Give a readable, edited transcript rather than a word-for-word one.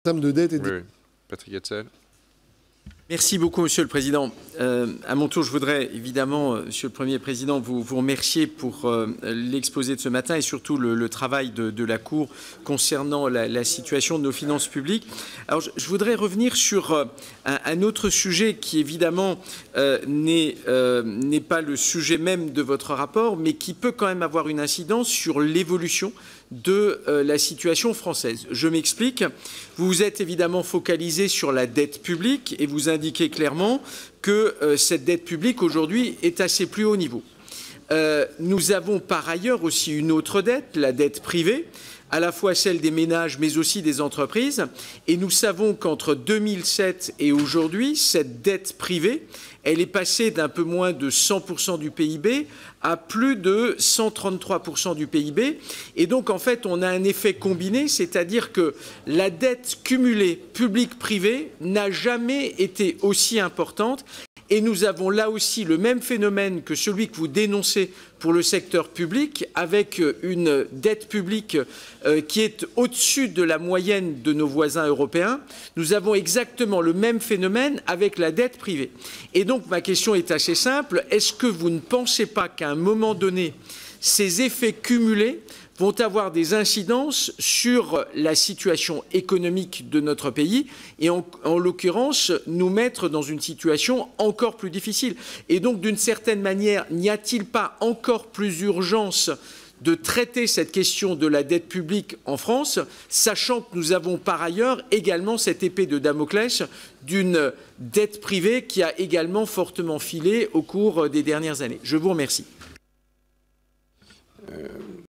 termes de dette et Oui, oui. Patrick Hetzel. Merci beaucoup, Monsieur le Président. À mon tour, je voudrais évidemment, Monsieur le Premier Président, vous remercier pour l'exposé de ce matin et surtout le travail de la Cour concernant la situation de nos finances publiques. Alors, je voudrais revenir sur un autre sujet qui, évidemment, n'est pas le sujet même de votre rapport, mais qui peut quand même avoir une incidence sur l'évolution de la situation française. Je m'explique. Vous vous êtes évidemment focalisé sur la dette publique et vous indiquez clairement que cette dette publique aujourd'hui est à ses plus hauts niveaux. Nous avons par ailleurs aussi une autre dette, la dette privée, à la fois celle des ménages mais aussi des entreprises. Et nous savons qu'entre 2007 et aujourd'hui, cette dette privée, elle est passée d'un peu moins de 100% du PIB à plus de 133% du PIB. Et donc, en fait, on a un effet combiné, c'est-à-dire que la dette cumulée publique-privée n'a jamais été aussi importante. Et nous avons là aussi le même phénomène que celui que vous dénoncez pour le secteur public, avec une dette publique qui est au-dessus de la moyenne de nos voisins européens. Nous avons exactement le même phénomène avec la dette privée. Et donc ma question est assez simple. Est-ce que vous ne pensez pas qu'à un moment donné, ces effets cumulés vont avoir des incidences sur la situation économique de notre pays et en l'occurrence nous mettre dans une situation encore plus difficile. Et donc d'une certaine manière, n'y a-t-il pas encore plus urgence de traiter cette question de la dette publique en France, sachant que nous avons par ailleurs également cette épée de Damoclès d'une dette privée qui a également fortement filé au cours des dernières années. Je vous remercie.